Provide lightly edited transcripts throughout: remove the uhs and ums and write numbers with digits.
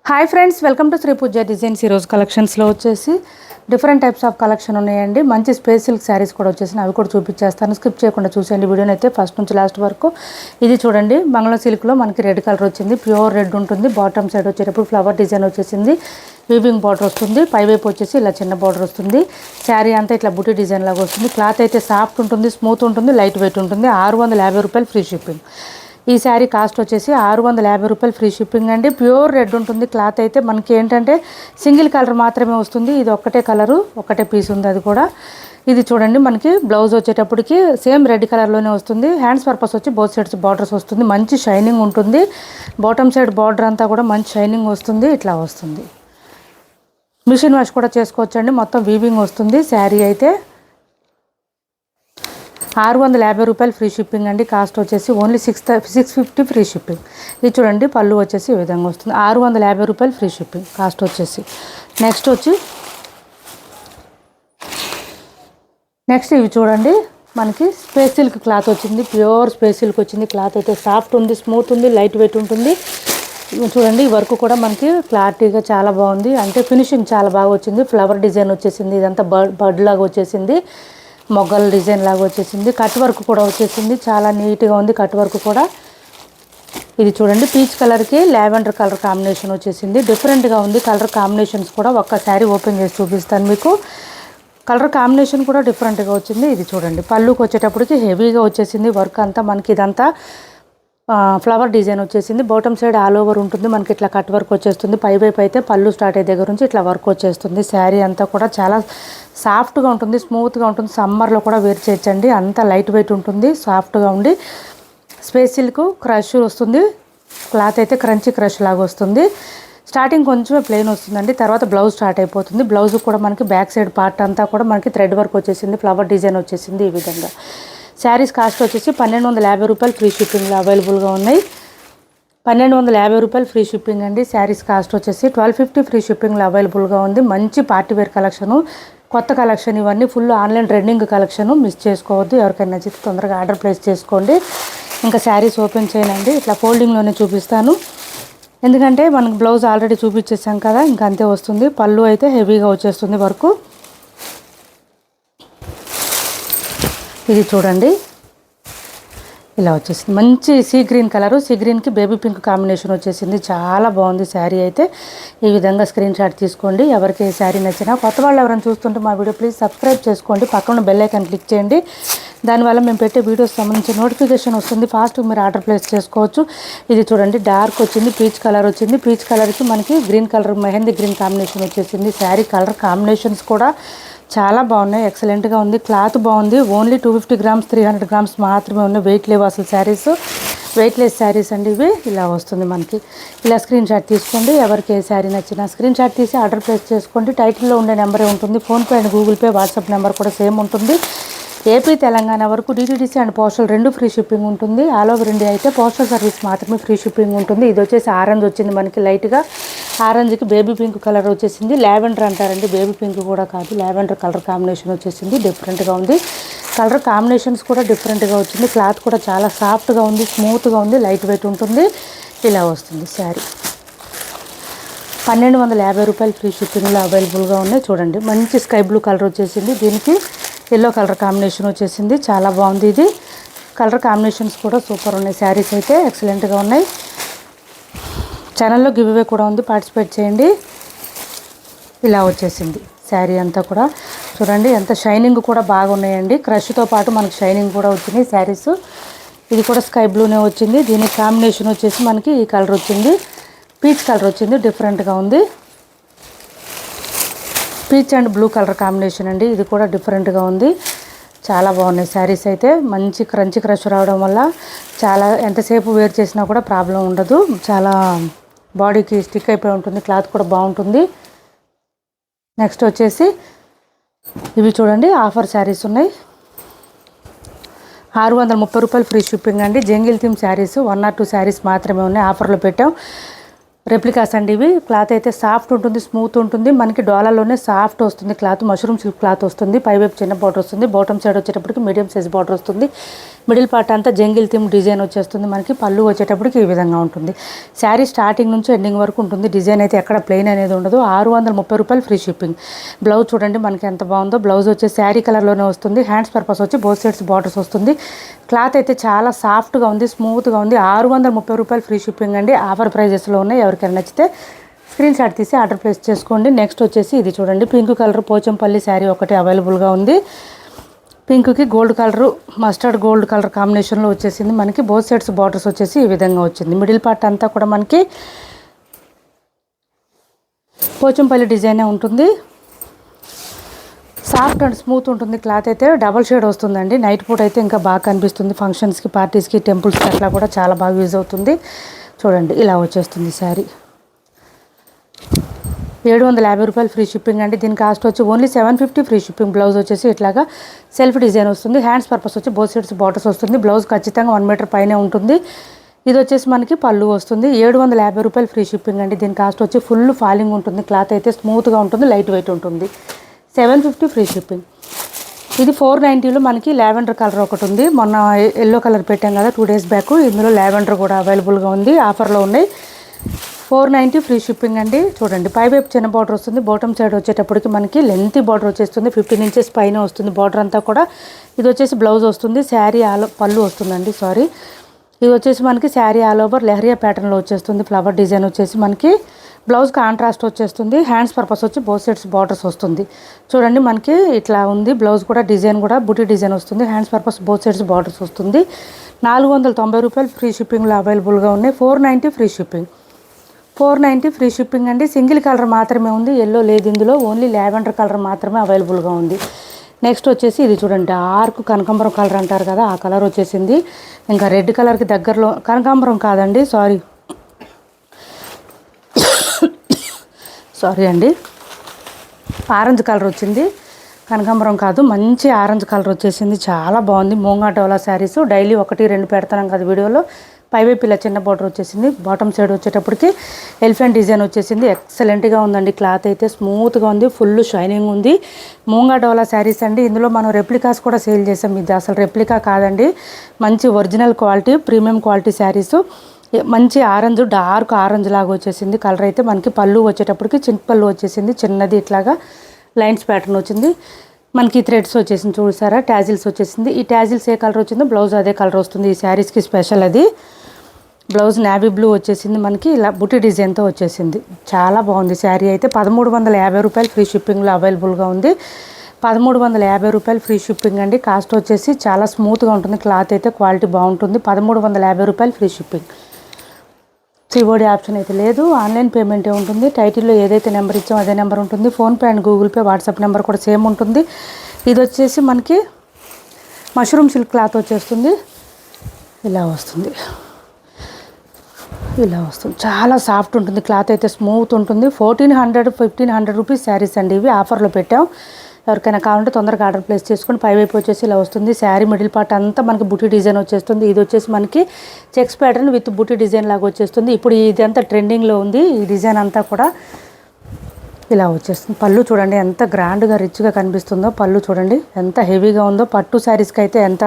Hi friends, welcome to Shri Pooja designs. ఈరోజు కలెక్షన్స్లో వచ్చేసి డిఫరెంట్ టైప్స్ ఆఫ్ కలెక్షన్ ఉన్నాయండి. మంచి స్పేస్ సిల్క్ శారీస్ కూడా వచ్చేసి అవి కూడా చూపించేస్తాను. స్కిప్ చేయకుండా చూసేయండి వీడియోని అయితే ఫస్ట్ నుంచి లాస్ట్ వరకు. ఇది చూడండి, మంగళం సిల్క్లో మనకి రెడ్ కలర్ వచ్చింది. ప్యూర్ రెడ్ ఉంటుంది. బాటమ్ సైడ్ వచ్చేటప్పుడు ఫ్లవర్ డిజైన్ వచ్చేసింది. వీవింగ్ బార్డర్ వస్తుంది. పైవైపు వచ్చేసి ఇలా చిన్న బార్డర్ వస్తుంది. శారీ అంతా ఇట్లా బుటీ డిజైన్ లాగా వస్తుంది. క్లాత్ అయితే సాఫ్ట్ ఉంటుంది, స్మూత్ ఉంటుంది, లైట్ వెయిట్ ఉంటుంది. 650 రూపాయలు ఫ్రీ షిప్పింగ్. ఈ శారీ కాస్ట్ వచ్చేసి 650 రూపాయలు ఫ్రీ షిప్పింగ్ అండి. ప్యూర్ రెడ్ ఉంటుంది. క్లాత్ అయితే మనకి ఏంటంటే సింగిల్ కలర్ మాత్రమే వస్తుంది. ఇది ఒక్కటే కలరు, ఒక్కటే పీస్ ఉంది. అది కూడా ఇది చూడండి, మనకి బ్లౌజ్ వచ్చేటప్పటికి సేమ్ రెడ్ కలర్లోనే వస్తుంది. హ్యాండ్స్ పర్పస్ వచ్చి బోత్ సైడ్స్ బార్డర్స్ వస్తుంది. మంచి షైనింగ్ ఉంటుంది. బాటమ్ సైడ్ బార్డర్ అంతా కూడా మంచి షైనింగ్ వస్తుంది. ఇట్లా వస్తుంది. మిషన్ వాష్ కూడా చేసుకోవచ్చండి. మొత్తం వీవింగ్ వస్తుంది. శారీ అయితే 650 రూపాయలు ఫ్రీ షిప్పింగ్ అండి. కాస్ట్ వచ్చేసి ఓన్లీ 650 ఫ్రీ షిప్పింగ్. ఇది చూడండి, పళ్ళు వచ్చేసి ఈ విధంగా వస్తుంది. 650 రూపాయలు ఫ్రీ షిప్పింగ్ కాస్ట్ వచ్చేసి. నెక్స్ట్ ఇవి చూడండి, మనకి స్పేస్ సిల్క్ క్లాత్ వచ్చింది. ప్యూర్ స్పేస్ సిల్క్ వచ్చింది. క్లాత్ అయితే సాఫ్ట్ ఉంది, స్మూత్ ఉంది, లైట్ వెయిట్ ఉంటుంది. చూడండి, ఈ వర్క్ కూడా మనకి క్లారిటీగా చాలా బాగుంది. అంటే ఫినిషింగ్ చాలా బాగా వచ్చింది. ఫ్లవర్ డిజైన్ వచ్చేసింది. ఇదంతా బర్డ్ లాగా వచ్చేసింది. మొగ్గల డిజైన్ లాగా వచ్చేసింది. కట్ వర్క్ కూడా వచ్చేసింది. చాలా నీట్గా ఉంది కట్ వర్క్ కూడా. ఇది చూడండి, పీచ్ కలర్కి లావెండర్ కలర్ కాంబినేషన్ వచ్చేసింది. డిఫరెంట్గా ఉంది కలర్ కాంబినేషన్స్ కూడా. ఒక్కసారి ఓపెన్ చేసి చూపిస్తాను మీకు. కలర్ కాంబినేషన్ కూడా డిఫరెంట్గా వచ్చింది. ఇది చూడండి, పళ్ళుకి వచ్చేటప్పటికి హెవీగా వచ్చేసింది వర్క్ అంతా. మనకి ఇదంతా ఫ్లవర్ డిజైన్ వచ్చేసింది. బాటమ్ సైడ్ ఆల్ ఓవర్ ఉంటుంది. మనకి ఇట్లా కట్ వర్క్ వచ్చేస్తుంది. పైవైపు అయితే పళ్ళు స్టార్ట్ అయ్యే దగ్గర నుంచి ఇట్లా వర్క్ వచ్చేస్తుంది. శారీ అంతా కూడా చాలా సాఫ్ట్గా ఉంటుంది, స్మూత్గా ఉంటుంది. సమ్మర్లో కూడా వేర్ చేయొచ్చండి. అంతా లైట్ వెయిట్ ఉంటుంది, సాఫ్ట్గా ఉండి. స్పేస్ సిల్క్ క్రష్ వస్తుంది. క్లాత్ అయితే క్రంచీ క్రష్ లాగా వస్తుంది. స్టార్టింగ్ కొంచెం ప్లెయిన్ వస్తుందండి. తర్వాత బ్లౌజ్ స్టార్ట్ అయిపోతుంది. బ్లౌజ్ కూడా మనకి బ్యాక్ సైడ్ పార్ట్ అంతా కూడా మనకి థ్రెడ్ వర్క్ వచ్చేసింది. ఫ్లవర్ డిజైన్ వచ్చేసింది. ఈ విధంగా శారీస్ కాస్ట్ వచ్చేసి 1250 రూపాయలు ఫ్రీ షిప్పింగ్లో అవైలబుల్గా ఉన్నాయి. 1250 రూపాయలు ఫ్రీ షిప్పింగ్ అండి. శారీస్ కాస్ట్ వచ్చేసి 1250 ఫ్రీ షిప్పింగ్లో అవైలబుల్గా ఉంది. మంచి పార్టీవేర్ కలెక్షను, కొత్త కలెక్షన్. ఇవన్నీ full online trending collection. Miss చేసుకోవద్దు. ఎవరికైనా నచ్చితే తొందరగా ఆర్డర్ ప్లేస్ చేసుకోండి. ఇంకా శారీస్ ఓపెన్ చేయనండి, ఇట్లా ఫోల్డింగ్లోనే చూపిస్తాను. ఎందుకంటే మనకు బ్లౌజ్ ఆల్రెడీ చూపించేసాం కదా, ఇంకా అంతే వస్తుంది. పళ్ళు అయితే హెవీగా వచ్చేస్తుంది వర్క్. ఇది చూడండి, ఇలా వచ్చేసింది. మంచి సీ గ్రీన్ కలరు, సీ గ్రీన్కి బేబీ పింక్ కాంబినేషన్ వచ్చేసింది. చాలా బాగుంది శారీ అయితే. ఈ విధంగా స్క్రీన్ షాట్ తీసుకోండి. ఎవరికి ఏ శారీ నచ్చినా. కొత్త వాళ్ళు ఎవరైనా చూస్తుంటే మా వీడియో ప్లీజ్ సబ్స్క్రైబ్ చేసుకోండి. పక్కన బెల్ ఐకాన్ క్లిక్ చేయండి. దానివల్ల మేము పెట్టే వీడియోస్ సంబంధించి నోటిఫికేషన్ వస్తుంది. ఫాస్ట్గా మీరు ఆర్డర్ ప్లేస్ చేసుకోవచ్చు. ఇది చూడండి, డార్క్ వచ్చింది, పీచ్ కలర్ వచ్చింది. పీచ్ కలర్కి మనకి green colour, mehndi green combination వచ్చేసింది. శారీ కలర్ కాంబినేషన్స్ కూడా చాలా బాగున్నాయి. ఎక్సలెంట్గా ఉంది. క్లాత్ బాగుంది. ఓన్లీ 250 గ్రామ్స్ 300 గ్రామ్స్ మాత్రమే ఉన్నాయి. వెయిట్ లేవు అసలు శారీస్. వెయిట్లెస్ శారీస్ అండి ఇవి. ఇలా వస్తుంది మనకి. ఇలా స్క్రీన్ షాట్ తీసుకోండి. ఎవరికి ఏ శారీ నచ్చినా స్క్రీన్ షాట్ తీసి ఆర్డర్ ప్లేస్ చేసుకోండి. టైటిల్లో ఉండే నెంబరే ఉంటుంది. PhonePe and Google pay, WhatsApp number కూడా సేమ్ ఉంటుంది. ఏపీ తెలంగాణ వరకు DTDC and postal 2 free shipping ఉంటుంది. ఆల్ ఓవర్ ఇండియా అయితే పోస్టల్ సర్వీస్ మాత్రమే ఫ్రీ షిప్పింగ్ ఉంటుంది. ఇది వచ్చేసి ఆరెంజ్ వచ్చింది మనకి. లైట్గా ఆరెంజ్కి బేబీ పింక్ కలర్ వచ్చేసింది. లావెండర్ అంటారండి, బేబీ పింక్ కూడా కాదు, లావెండర్ కలర్ కాంబినేషన్ వచ్చేసింది. డిఫరెంట్గా ఉంది. కలర్ కాంబినేషన్స్ కూడా డిఫరెంట్గా వచ్చింది. క్లాత్ కూడా చాలా సాఫ్ట్గా ఉంది, స్మూత్గా ఉంది, లైట్ వెయిట్ ఉంటుంది. ఇలా వస్తుంది శారీ. 1250 రూపాయలు ఫ్రీ షిప్పింగ్లో అవైలబుల్గా ఉన్నాయి. చూడండి, మంచి స్కై బ్లూ కలర్ వచ్చేసింది. దీనికి ఎల్లో కలర్ కాంబినేషన్ వచ్చేసింది. చాలా బాగుంది. ఇది కలర్ కాంబినేషన్స్ కూడా సూపర్ ఉన్నాయి. శారీస్ అయితే ఎక్సలెంట్గా ఉన్నాయి. ఛానల్లో గివ్ అవే కూడా ఉంది, పార్టిసిపేట్ చేయండి. ఇలా వచ్చేసింది శారీ అంతా కూడా. చూడండి, ఎంత షైనింగ్ కూడా బాగున్నాయండి. క్రష్తో పాటు మనకి షైనింగ్ కూడా వచ్చింది శారీస్. ఇది కూడా స్కై బ్లూనే వచ్చింది. దీనికి కాంబినేషన్ వచ్చేసి మనకి ఈ కలర్ వచ్చింది, పీచ్ కలర్ వచ్చింది. డిఫరెంట్గా ఉంది. Peach and blue colour combination అండి. ఇది కూడా డిఫరెంట్గా ఉంది. చాలా బాగున్నాయి శారీస్ అయితే. మంచి క్రంచి క్రష్ రావడం వల్ల చాలా ఎంతసేపు వేర్ చేసినా కూడా ప్రాబ్లం ఉండదు. చాలా బాడీకి స్టిక్ అయిపోయి ఉంటుంది. క్లాత్ కూడా బాగుంటుంది. నెక్స్ట్ వచ్చేసి ఇవి చూడండి, ఆఫర్ శారీస్ ఉన్నాయి. 630 రూపాయలు ఫ్రీ షిప్పింగ్ అండి. Jungle theme saris 1 or 2 saris మాత్రమే ఉన్నాయి. ఆఫర్లో పెట్టాం. రెప్లికాస్ అండి ఇవి. క్లాత్ అయితే సాఫ్ట్ ఉంటుంది, స్మూత్ ఉంటుంది. మనకి డోలాలోనే సాఫ్ట్ వస్తుంది క్లాత్. మష్రూమ్ సిల్క్ క్లాత్ వస్తుంది. పైవైపు చిన్న బార్డర్ వస్తుంది. బాటమ్ సైడ్ వచ్చేటప్పటికి మీడియం సైజ్ బార్డర్ వస్తుంది. మిడిల్ పార్ట్ అంతా జంగిల్ థీమ్ డిజైన్ వచ్చేస్తుంది. మనకి పళ్ళు వచ్చేటప్పటికి ఈ విధంగా ఉంటుంది. శారీ స్టార్టింగ్ నుంచి ఎండింగ్ వరకు ఉంటుంది. డిజైన్ అయితే ఎక్కడ ప్లెయిన్ అనేది ఉండదు. 630 రూపాయలు ఫ్రీ షిప్పింగ్. బ్లౌజ్ చూడండి మనకి ఎంత బాగుందో. బ్లౌజ్ వచ్చి శారీ కలర్లోనే వస్తుంది. హ్యాండ్స్ పర్పస్ వచ్చి బోత్ సైడ్స్ బార్డర్స్ వస్తుంది. క్లాత్ అయితే చాలా సాఫ్ట్గా ఉంది, స్మూత్గా ఉంది. 630 రూపాయలు ఫ్రీ షిప్పింగ్ అండి. ఆఫర్ ప్రైజెస్లో ఉన్నాయి. ఎవరికైనా నచ్చితే స్క్రీన్ షాట్ తీసి ఆర్డర్ ప్లేస్ చేసుకోండి. నెక్స్ట్ వచ్చేసి ఇది చూడండి, పింక్ కలర్ పోచంపల్లి శారీ ఒకటి అవైలబుల్గా ఉంది. పింక్కి gold colour, mustard gold colour కాంబినేషన్లో వచ్చేసింది. మనకి బోత్ సైడ్స్ బార్డర్స్ వచ్చేసి ఈ విధంగా వచ్చింది. మిడిల్ పార్ట్ అంతా కూడా మనకి పోచంపల్లి డిజైనే ఉంటుంది. సాఫ్ట్ అండ్ స్మూత్ ఉంటుంది. క్లాత్ అయితే డబల్ షేడ్ వస్తుందండి. నైట్ పూట అయితే ఇంకా బాగా కనిపిస్తుంది. ఫంక్షన్స్కి, పార్టీస్కి, టెంపుల్స్కి అట్లా కూడా చాలా బాగా యూజ్ అవుతుంది. చూడండి ఇలా వచ్చేస్తుంది శారీ. 750 రూపాయలు ఫ్రీ షిప్పింగ్ అండి. దీని కాస్ట్ వచ్చి ఓన్లీ 750 ఫ్రీ షిప్పింగ్. బ్లౌజ్ వచ్చేసి ఇట్లాగా సెల్ఫ్ డిజైన్ వస్తుంది. హ్యాండ్స్ పర్పస్ వచ్చి బోత్ సైడ్స్ బార్డర్స్ వస్తుంది. బ్లౌజ్ ఖచ్చితంగా 1 మీటర్ పైనే ఉంటుంది. ఇది వచ్చేసి మనకి పళ్ళు వస్తుంది. 750 రూపాయలు ఫ్రీ షిప్పింగ్ అండి. దీని కాస్ట్ వచ్చి ఫుల్ ఫాలింగ్ ఉంటుంది. క్లాత్ అయితే స్మూత్గా ఉంటుంది, లైట్ వెయిట్ ఉంటుంది. 750 ఫ్రీ షిప్పింగ్. ఇది 490లో మనకి లావెండర్ కలర్ ఒకటి ఉంది. మొన్న ఎల్లో కలర్ పెట్టాం కదా 2 డేస్ బ్యాక్. ఇందులో లావెండర్ కూడా అవైలబుల్గా ఉంది. ఆఫర్లో ఉన్నాయి. 490 ఫ్రీ షిప్పింగ్ అండి. చూడండి పైవైపు చిన్న బార్డర్ వస్తుంది. బాటమ్ సైడ్ వచ్చేటప్పటికి మనకి లెంతీ బార్డర్ వచ్చేస్తుంది. 15 ఇంచెస్ పైన వస్తుంది బార్డర్ అంతా కూడా. ఇది వచ్చేసి బ్లౌజ్ వస్తుంది. శారీ పళ్ళు వస్తుందండి, సారీ. ఇది వచ్చేసి మనకి శారీ ఆల్ ఓవర్ లెహరియా ప్యాటర్న్లో వచ్చేస్తుంది. ఫ్లవర్ డిజైన్ వచ్చేసి మనకి బ్లౌజ్ కాంట్రాస్ట్ వచ్చేస్తుంది. హ్యాండ్స్ పర్పస్ వచ్చి బోత్ సైడ్స్ బార్డర్స్ వస్తుంది. చూడండి మనకి ఇట్లా ఉంది. బ్లౌజ్ కూడా డిజైన్ కూడా బుటీ డిజైన్ వస్తుంది. Hands purpose both sides borders వస్తుంది. 490 రూపాయలు ఫ్రీ షిప్పింగ్లో అవైలబుల్గా ఉన్నాయి. 490 ఫ్రీ షిప్పింగ్. 490 ఫ్రీ షిప్పింగ్ అండి. సింగిల్ కలర్ మాత్రమే ఉంది, ఎల్లో లేదు ఇందులో. ఓన్లీ లావెండర్ కలర్ మాత్రమే అవైలబుల్గా ఉంది. నెక్స్ట్ వచ్చేసి ఇది చూడండి, డార్క్ కనకాంబరం కలర్ అంటారు కదా, ఆ కలర్ వచ్చేసింది. ఇంకా రెడ్ కలర్కి దగ్గరలో, కనకాంబరం కాదండి, సారీ అండి, ఆరెంజ్ కలర్ వచ్చింది. కనకాంబరం కాదు, మంచి ఆరెంజ్ కలర్ వచ్చేసింది. చాలా బాగుంది. మూంగా డోలా శారీస్ డైలీ 1-2 పెడతాం కదా వీడియోలో. పైవైపు ఇలా చిన్న బార్డర్ వచ్చేసింది. బాటమ్ సైడ్ వచ్చేటప్పటికి ఎలిఫెంట్ డిజైన్ వచ్చేసింది. ఎక్సలెంట్గా ఉందండి. క్లాత్ అయితే స్మూత్గా ఉంది, ఫుల్ షైనింగ్ ఉంది. మూంగా డోలా శారీస్ అండి. ఇందులో మనం రెప్లికాస్ కూడా సేల్ చేసాం. ఇది అసలు రెప్లికా కాదండి, మంచి original quality, premium quality saris. మంచి ఆరెంజ్, డార్క్ ఆరెంజ్ లాగా వచ్చేసింది కలర్ అయితే. మనకి పళ్ళు వచ్చేటప్పటికి చిన్న పళ్ళు వచ్చేసింది, చిన్నది ఇట్లాగా లైన్స్ ప్యాటర్న్ వచ్చింది. మనకి థ్రెడ్స్ వచ్చేసింది, చూసారా, ట్యాజిల్స్ వచ్చేసింది. ఈ ట్యాజిల్స్ ఏ కలర్ వచ్చిందో బ్లౌజ్ అదే కలర్ వస్తుంది. ఈ శారీస్కి స్పెషల్ అది. బ్లౌజ్ నావీ బ్లూ వచ్చేసింది. మనకి ఇలా బుటీ డిజైన్తో వచ్చేసింది. చాలా బాగుంది శారీ అయితే. 1350 రూపాయలు ఫ్రీ షిప్పింగ్లో అవైలబుల్గా ఉంది. 1350 రూపాయలు ఫ్రీ షిప్పింగ్ అండి. కాస్ట్ వచ్చేసి చాలా స్మూత్గా ఉంటుంది. క్లాత్ అయితే క్వాలిటీ బాగుంటుంది. 1350 రూపాయలు ఫ్రీ షిప్పింగ్. సిఓడి ఆప్షన్ అయితే లేదు, ఆన్లైన్ పేమెంటే ఉంటుంది. టైటిల్లో ఏదైతే నెంబర్ ఇచ్చామో అదే నెంబర్ ఉంటుంది. PhonePe and Google pay, WhatsApp number కూడా సేమ్ ఉంటుంది. ఇది వచ్చేసి మనకి మష్రూమ్ సిల్క్ క్లాత్ వచ్చేస్తుంది. ఇలా వస్తుంది, ఇలా వస్తుంది. చాలా సాఫ్ట్ ఉంటుంది. క్లాత్ అయితే స్మూత్ ఉంటుంది. 1400-1500 రూపీస్ శారీస్ అండి ఇవి. ఆఫర్లో పెట్టాం. ఎవరికైనా కావాలంటే తొందరగా ఆర్డర్ ప్లేస్ చేసుకొని. పైవైపు వచ్చేసి ఇలా వస్తుంది. శారీ మిడిల్ పార్ట్ అంతా మనకి బుటీ డిజైన్ వచ్చేస్తుంది. ఇది వచ్చేసి మనకి checks pattern with buti design లాగా వచ్చేస్తుంది. ఇప్పుడు ఇదంతా ట్రెండింగ్లో ఉంది ఈ డిజైన్ అంతా కూడా. ఇలా వచ్చేస్తుంది. పళ్ళు చూడండి ఎంత గ్రాండ్గా రిచ్గా కనిపిస్తుందో. పళ్ళు చూడండి ఎంత హెవీగా ఉందో. పట్టు శారీస్కి అయితే ఎంత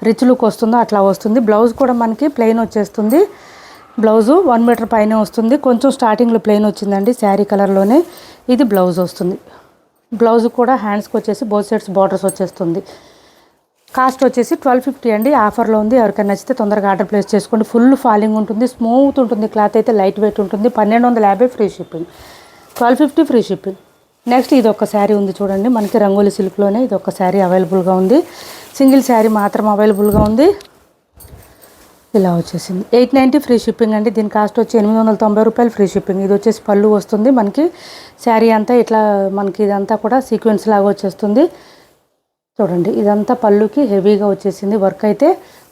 రిచ్ లుక్ వస్తుందో అట్లా వస్తుంది. బ్లౌజ్ కూడా మనకి ప్లెయిన్ వచ్చేస్తుంది. బ్లౌజు 1 మీటర్ పైన వస్తుంది. కొంచెం స్టార్టింగ్లో ప్లెయిన్ వచ్చిందండి శారీ కలర్లోనే. ఇది బ్లౌజ్ వస్తుంది. బ్లౌజ్ కూడా హ్యాండ్స్కి వచ్చేసి బోత్ సైడ్స్ బార్డర్స్ వచ్చేస్తుంది. కాస్ట్ వచ్చేసి 1250 అండి. ఆఫర్లో ఉంది. ఎవరికైనా నచ్చితే తొందరగా ఆర్డర్ ప్లేస్ చేసుకోండి. ఫుల్ ఫాలింగ్ ఉంటుంది, స్మూత్ ఉంటుంది. క్లాత్ అయితే లైట్ వెయిట్ ఉంటుంది. 1250 free shipping. 1250 free shipping. Next ఇది ఒక శారీ ఉంది చూడండి, మనకి రంగోలీ సిల్క్లోనే ఇది ఒక శారీ అవైలబుల్గా ఉంది. సింగిల్ శారీ మాత్రం అవైలబుల్గా ఉంది. ఇలా వచ్చేసింది. 890 ఫ్రీ షిప్పింగ్ అండి. దీని కాస్ట్ వచ్చి 890 రూపాయలు ఫ్రీ షిప్పింగ్. ఇది వచ్చేసి పళ్ళు వస్తుంది. మనకి శారీ అంతా ఇట్లా మనకి ఇదంతా కూడా సీక్వెన్స్ లాగా వచ్చేస్తుంది. చూడండి ఇదంతా పళ్ళుకి హెవీగా వచ్చేసింది. వర్క్ అయితే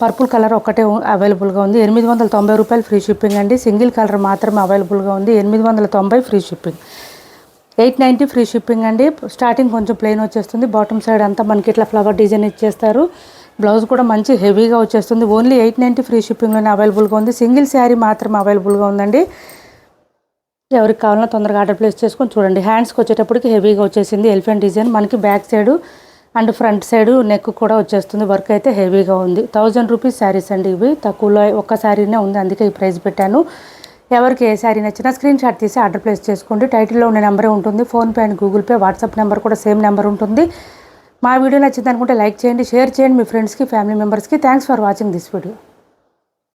పర్పుల్ కలర్ ఒకటే అవైలబుల్గా ఉంది. 890 రూపాయలు ఫ్రీ షిప్పింగ్ అండి. సింగిల్ కలర్ మాత్రమే అవైలబుల్గా ఉంది. 890 ఫ్రీ షిప్పింగ్. 890 ఫ్రీ షిప్పింగ్ అండి. స్టార్టింగ్ కొంచెం ప్లెయిన్ వచ్చేస్తుంది. బాటమ్ సైడ్ అంతా మనకి ఇట్లా ఫ్లవర్ డిజైన్ ఇచ్చేస్తారు. బ్లౌజ్ కూడా మంచి హెవీగా వచ్చేస్తుంది. ఓన్లీ 890 ఫ్రీ షిప్పింగ్లోనే అవైలబుల్గా ఉంది. సింగిల్ శారీ మాత్రమే అవైలబుల్గా ఉందండి. ఎవరికి కావాలన్నా తొందరగా ఆర్డర్ ప్లేస్ చేసుకొని చూడండి. హ్యాండ్స్కి వచ్చేటప్పటికి హెవీగా వచ్చేసింది ఎలిఫెంట్ డిజైన్. మనకి back side and front side neck కూడా వచ్చేస్తుంది. వర్క్ అయితే హెవీగా ఉంది. 1000 రూపీస్ శారీస్ అండి ఇవి. తక్కువలో ఒక్క శారీనే ఉంది, అందుకే ఈ ప్రైస్ పెట్టాను. ఎవరికి ఏ శారీ నచ్చినా స్క్రీన్ షాట్ తీసి ఆర్డర్ ప్లేస్ చేసుకోండి. టైటిల్లో ఉన్న నెంబరే ఉంటుంది. PhonePe and Google pay, WhatsApp number కూడా సేమ్ నెంబర్ ఉంటుంది. మా వీడియో నచ్చింది అనుకుంటే లైక్ చేయండి, షేర్ చేయండి మీ ఫ్రెండ్స్కి, ఫ్యామిలీ మెంబర్స్కి. Thanks for watching this video.